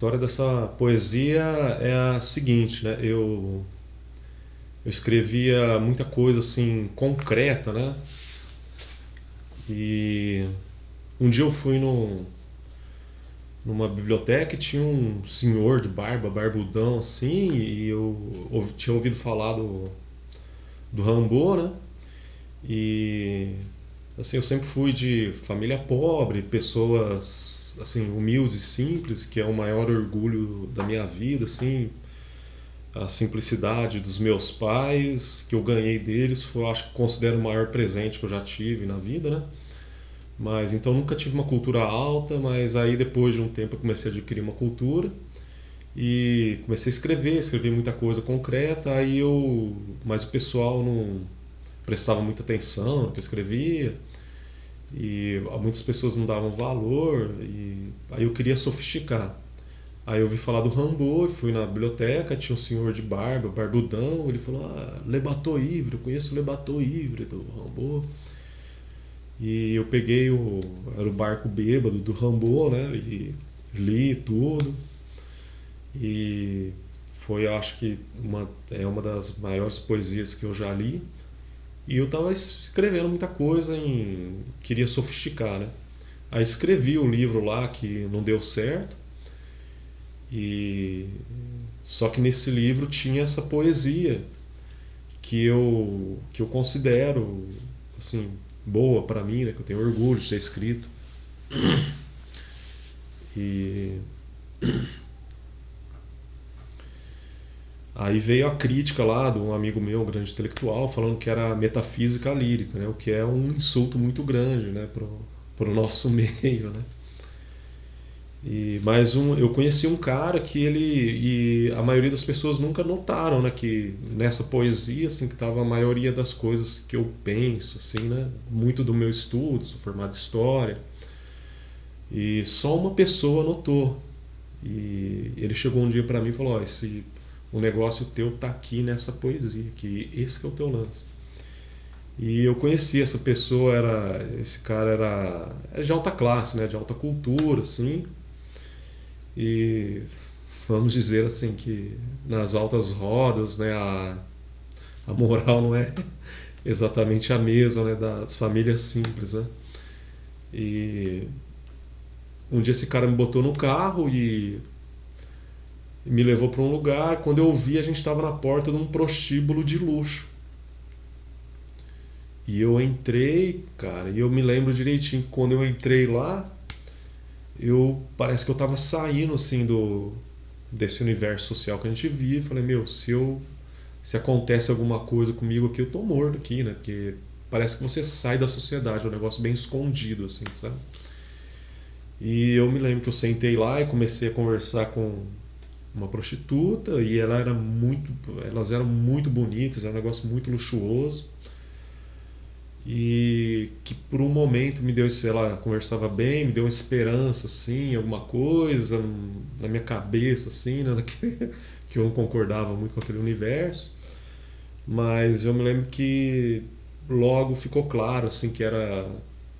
História dessa poesia é a seguinte, né? Eu escrevia muita coisa assim concreta, né? E um dia eu fui numa biblioteca e tinha um senhor de barba, barbudão assim, e tinha ouvido falar do Rambo, né? E assim, eu sempre fui de família pobre, pessoas assim humildes e simples, que é o maior orgulho da minha vida, assim, a simplicidade dos meus pais, que eu ganhei deles, foi, acho que considero o maior presente que eu já tive na vida, né? Mas então nunca tive uma cultura alta, mas aí depois de um tempo eu comecei a adquirir uma cultura e comecei a escrever muita coisa concreta, mas o pessoal não prestava muita atenção no que eu escrevia e muitas pessoas não davam valor e aí eu queria sofisticar. Aí eu ouvi falar do Rambo, fui na biblioteca, tinha um senhor de barba, barbudão, ele falou, Le Bateau Ivre, eu conheço o Le Bateau Ivre do Rambo. E eu peguei era o barco bêbado do Rambo, né, e li tudo. E foi, acho que, é uma das maiores poesias que eu já li. E eu tava escrevendo muita coisa, queria sofisticar, né. Aí escrevi o livro lá que não deu certo. E só que nesse livro tinha essa poesia que eu considero assim boa para mim, né, que eu tenho orgulho de ter escrito. E aí veio a crítica lá de um amigo meu, um grande intelectual, falando que era metafísica lírica, né, o que é um insulto muito grande, né, pro nosso meio, né. Eu conheci um cara que e a maioria das pessoas nunca notaram, né, que nessa poesia assim que estava a maioria das coisas que eu penso, assim, né, muito do meu estudo, sou formado em história, e só uma pessoa notou. E ele chegou um dia para mim e falou: esse o negócio teu tá aqui nessa poesia, que esse que é o teu lance. E eu conheci essa pessoa, esse cara era de alta classe, né, de alta cultura, assim. E vamos dizer assim que nas altas rodas, né, a moral não é exatamente a mesma, né, das famílias simples, né? E um dia esse cara me botou no carro e me levou para um lugar. Quando eu vi, a gente estava na porta de um prostíbulo de luxo. E eu entrei, cara, e eu me lembro direitinho que quando eu entrei lá, eu parece que eu tava saindo assim do desse universo social que a gente vive. Falei, meu, se acontece alguma coisa comigo aqui, eu tô morto aqui, né? Porque parece que você sai da sociedade, é um negócio bem escondido, assim, sabe? E eu me lembro que eu sentei lá e comecei a conversar com uma prostituta e elas eram muito bonitas, era um negócio muito luxuoso. E que por um momento me deu isso, ela conversava bem, me deu uma esperança, assim, alguma coisa na minha cabeça, assim, né, que eu não concordava muito com aquele universo. Mas eu me lembro que logo ficou claro, assim, que era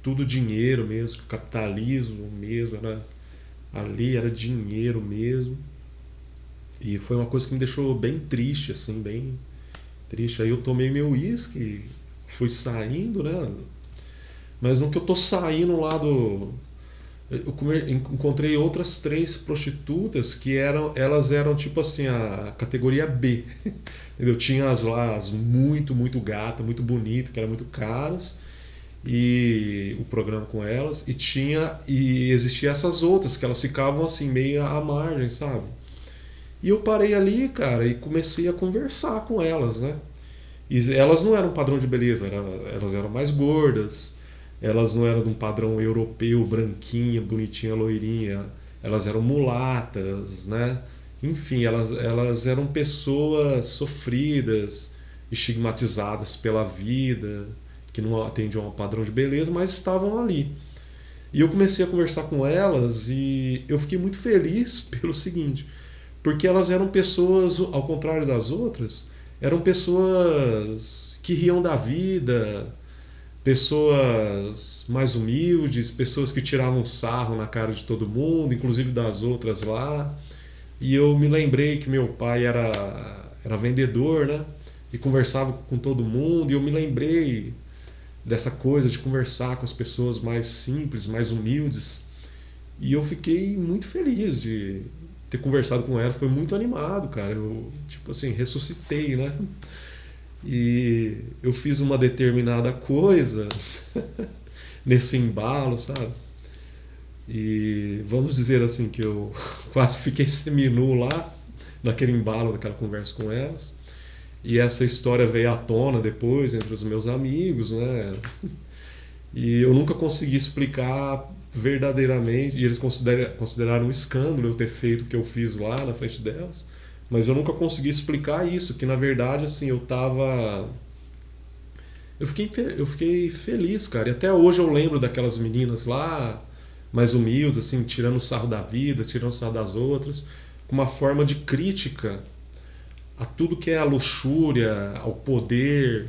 tudo dinheiro mesmo, que o capitalismo mesmo, ali era dinheiro mesmo. E foi uma coisa que me deixou bem triste, assim, bem triste. Aí eu tomei meu uísque, fui saindo, né? Mas no que eu tô saindo lá do. Encontrei outras três prostitutas que elas eram tipo assim, a categoria B. Entendeu? Tinha as muito, muito gata, muito bonita, que eram muito caras, e o programa com elas, e existia essas outras que elas ficavam assim meio à margem, sabe? E eu parei ali, cara, e comecei a conversar com elas, né? E elas não eram padrão de beleza, elas eram mais gordas, elas não eram de um padrão europeu, branquinha, bonitinha, loirinha, elas eram mulatas, né? Enfim, elas eram pessoas sofridas, estigmatizadas pela vida, que não atendiam ao padrão de beleza, mas estavam ali. E eu comecei a conversar com elas e eu fiquei muito feliz pelo seguinte, porque elas eram pessoas, ao contrário das outras, eram pessoas que riam da vida, pessoas mais humildes, pessoas que tiravam sarro na cara de todo mundo, inclusive das outras lá. E eu me lembrei que meu pai era vendedor, né? E conversava com todo mundo. E eu me lembrei dessa coisa de conversar com as pessoas mais simples, mais humildes. E eu fiquei muito feliz de ter conversado com ela. Foi muito animado, cara. Eu, tipo assim, ressuscitei, né? E eu fiz uma determinada coisa nesse embalo, sabe? E vamos dizer assim que eu quase fiquei seminu lá, naquele embalo daquela conversa com elas. E essa história veio à tona depois entre os meus amigos, né? E eu nunca consegui explicar verdadeiramente, e eles consideraram um escândalo eu ter feito o que eu fiz lá na frente delas, mas eu nunca consegui explicar isso, que na verdade assim, eu fiquei feliz, cara, e até hoje eu lembro daquelas meninas lá, mais humildes, assim, tirando o sarro da vida, tirando o sarro das outras, com uma forma de crítica a tudo que é a luxúria, ao poder,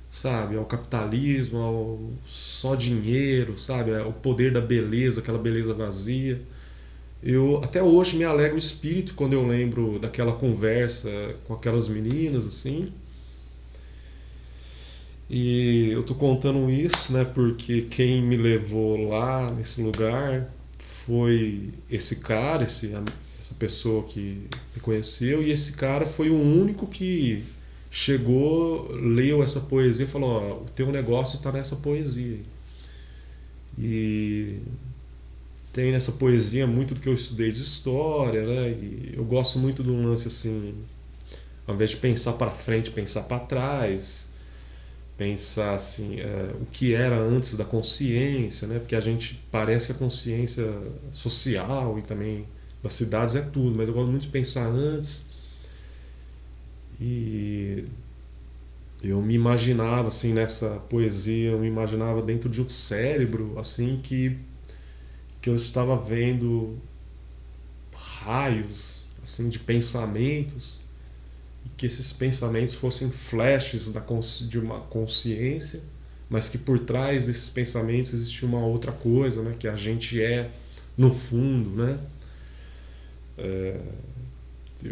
sabe, ao capitalismo, ao só dinheiro, sabe, ao poder da beleza, aquela beleza vazia. Eu até hoje me alegra o espírito quando eu lembro daquela conversa com aquelas meninas assim. E eu tô contando isso, né, porque quem me levou lá nesse lugar foi esse cara, essa pessoa que me conheceu, e esse cara foi o único que chegou, leu essa poesia e falou: ó, o teu negócio está nessa poesia. E tem nessa poesia muito do que eu estudei de história, né? E eu gosto muito de um lance assim, ao invés de pensar para frente, pensar para trás, pensar assim, o que era antes da consciência, né? Porque a gente parece que a consciência social e também das cidades é tudo, mas eu gosto muito de pensar antes. E eu me imaginava assim nessa poesia, eu me imaginava dentro de um cérebro assim que eu estava vendo raios assim de pensamentos, e que esses pensamentos fossem flashes de uma consciência, mas que por trás desses pensamentos existia uma outra coisa, né, que a gente é no fundo, né?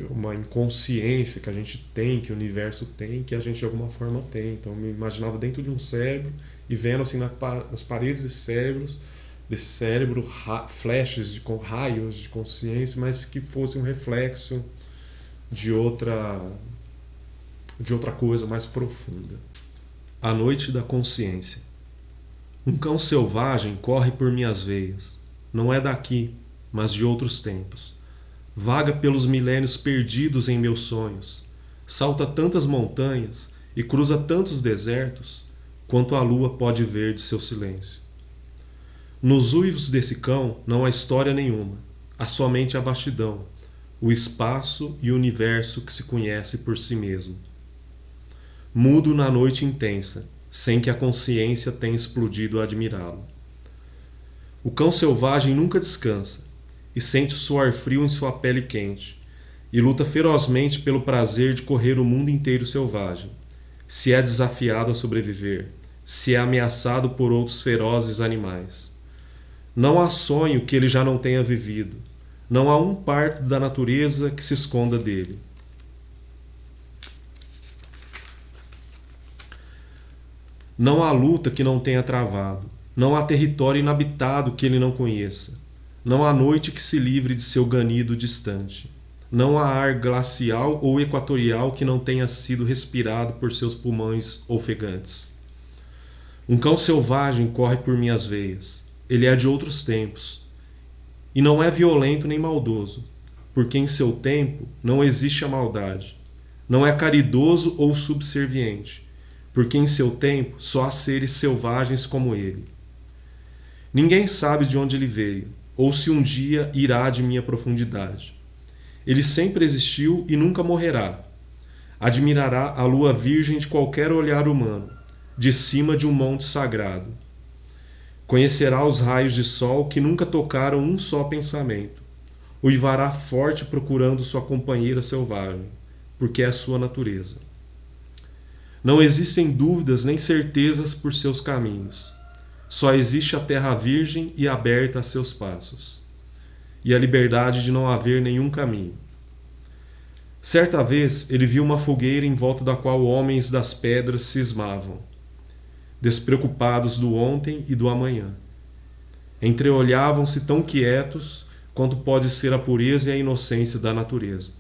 Uma inconsciência que a gente tem, que o universo tem, que a gente de alguma forma tem. Então eu me imaginava dentro de um cérebro e vendo assim nas paredes desse cérebro flashes com raios de consciência, mas que fosse um reflexo de outra coisa mais profunda. A noite da consciência. Um cão selvagem corre por minhas veias. Não é daqui, mas de outros tempos. Vaga pelos milênios perdidos em meus sonhos. Salta tantas montanhas e cruza tantos desertos quanto a lua pode ver de seu silêncio. Nos uivos desse cão não há história nenhuma. Há somente a vastidão, o espaço e o universo que se conhece por si mesmo. Mudo na noite intensa, sem que a consciência tenha explodido a admirá-lo. O cão selvagem nunca descansa, e sente o suor frio em sua pele quente, e luta ferozmente pelo prazer de correr o mundo inteiro selvagem, se é desafiado a sobreviver, se é ameaçado por outros ferozes animais. Não há sonho que ele já não tenha vivido, não há um parto da natureza que se esconda dele. Não há luta que não tenha travado, não há território inabitado que ele não conheça. Não há noite que se livre de seu ganido distante. Não há ar glacial ou equatorial que não tenha sido respirado por seus pulmões ofegantes. Um cão selvagem corre por minhas veias. Ele é de outros tempos. E não é violento nem maldoso, porque em seu tempo não existe a maldade. Não é caridoso ou subserviente, porque em seu tempo só há seres selvagens como ele. Ninguém sabe de onde ele veio, ou se um dia irá de minha profundidade. Ele sempre existiu e nunca morrerá. Admirará a lua virgem de qualquer olhar humano, de cima de um monte sagrado. Conhecerá os raios de sol que nunca tocaram um só pensamento. Uivará forte procurando sua companheira selvagem, porque é sua natureza. Não existem dúvidas nem certezas por seus caminhos. Só existe a terra virgem e aberta a seus passos, e a liberdade de não haver nenhum caminho. Certa vez ele viu uma fogueira em volta da qual homens das pedras cismavam, despreocupados do ontem e do amanhã. Entreolhavam-se tão quietos quanto pode ser a pureza e a inocência da natureza.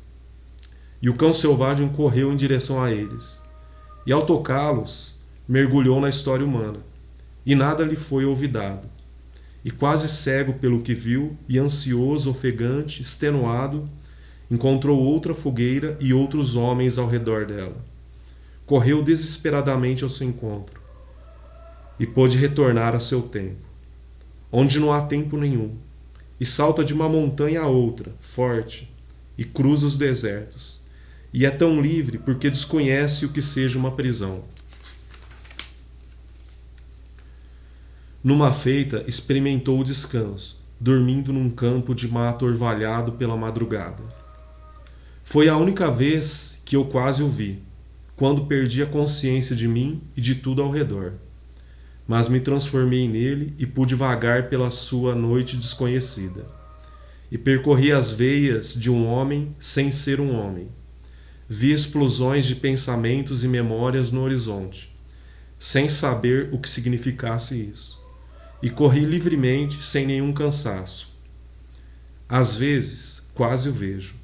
E o cão selvagem correu em direção a eles, e ao tocá-los, mergulhou na história humana, e nada lhe foi olvidado. E quase cego pelo que viu, e ansioso, ofegante, extenuado, encontrou outra fogueira e outros homens ao redor dela. Correu desesperadamente ao seu encontro, e pôde retornar a seu tempo, onde não há tempo nenhum, e salta de uma montanha a outra, forte, e cruza os desertos, e é tão livre porque desconhece o que seja uma prisão. Numa feita, experimentou o descanso, dormindo num campo de mato orvalhado pela madrugada. Foi a única vez que eu quase o vi, quando perdi a consciência de mim e de tudo ao redor. Mas me transformei nele e pude vagar pela sua noite desconhecida. E percorri as veias de um homem sem ser um homem. Vi explosões de pensamentos e memórias no horizonte, sem saber o que significasse isso. E corri livremente, sem nenhum cansaço. Às vezes, quase o vejo.